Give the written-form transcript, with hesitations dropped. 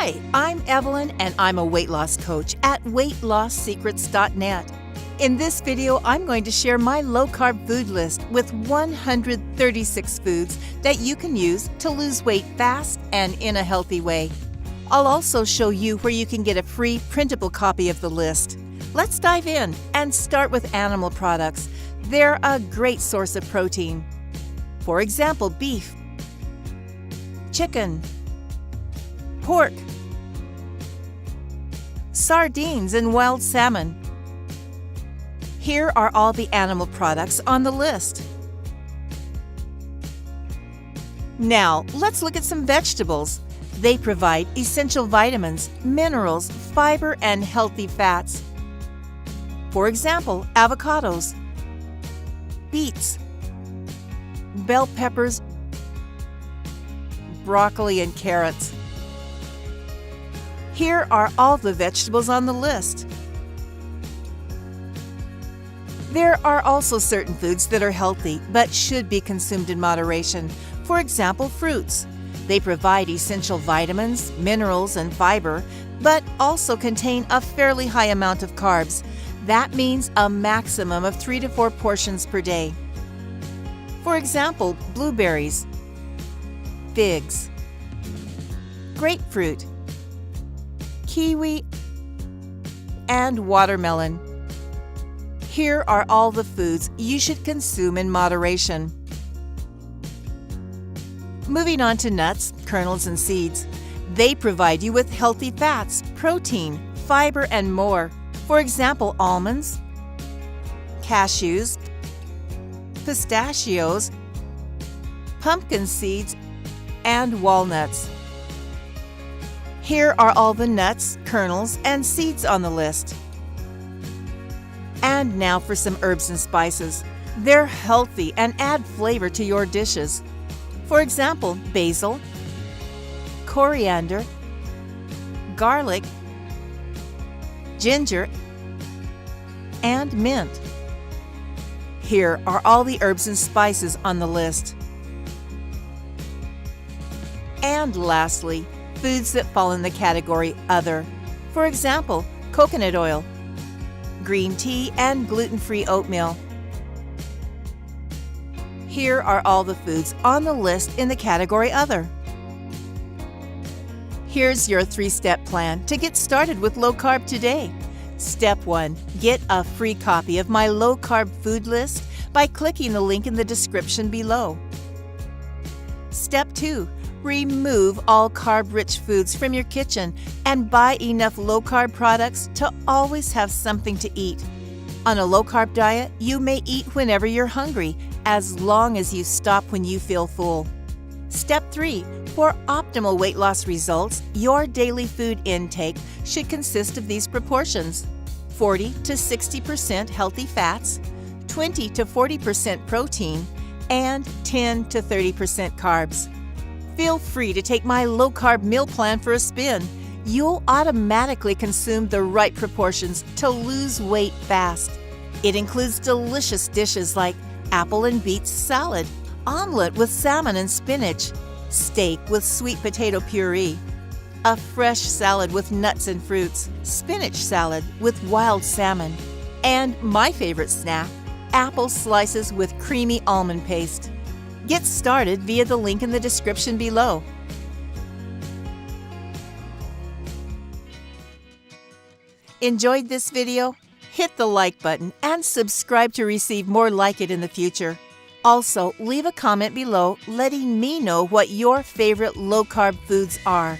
Hi, I'm Evelyn and I'm a weight loss coach at weightlosssecrets.net. In this video, I'm going to share my low-carb food list with 136 foods that you can use to lose weight fast and in a healthy way. I'll also show you where you can get a free printable copy of the list. Let's dive in and start with animal products. They're a great source of protein. For example, beef, chicken, pork, sardines, and wild salmon. Here are all the animal products on the list. Now, let's look at some vegetables. They provide essential vitamins, minerals, fiber, and healthy fats. For example, avocados, beets, bell peppers, broccoli, and carrots. Here are all the vegetables on the list. There are also certain foods that are healthy but should be consumed in moderation. For example, fruits. They provide essential vitamins, minerals, and fiber, but also contain a fairly high amount of carbs. That means a maximum of 3 to 4 portions per day. For example, blueberries, figs, grapefruit, kiwi, and watermelon. Here are all the foods you should consume in moderation. Moving on to nuts, kernels, and seeds. They provide you with healthy fats, protein, fiber, and more. For example, almonds, cashews, pistachios, pumpkin seeds, and walnuts. Here are all the nuts, kernels, and seeds on the list. And now for some herbs and spices. They're healthy and add flavor to your dishes. For example, basil, coriander, garlic, ginger, and mint. Here are all the herbs and spices on the list. And lastly, foods that fall in the category Other. For example, coconut oil, green tea, and gluten-free oatmeal. Here are all the foods on the list in the category Other. Here's your 3-step plan to get started with low carb today. Step 1. Get a free copy of my low-carb food list by clicking the link in the description below. Step 2. Remove all carb-rich foods from your kitchen and buy enough low-carb products to always have something to eat. On a low-carb diet, you may eat whenever you're hungry, as long as you stop when you feel full. Step 3. For optimal weight loss results, your daily food intake should consist of these proportions: 40 to 60% healthy fats, 20 to 40% protein, and 10 to 30% carbs. Feel free to take my low-carb meal plan for a spin. You'll automatically consume the right proportions to lose weight fast. It includes delicious dishes like apple and beets salad, omelet with salmon and spinach, steak with sweet potato puree, a fresh salad with nuts and fruits, spinach salad with wild salmon, and my favorite snack, apple slices with creamy almond paste. Get started via the link in the description below. Enjoyed this video? Hit the like button and subscribe to receive more like it in the future. Also, leave a comment below letting me know what your favorite low-carb foods are.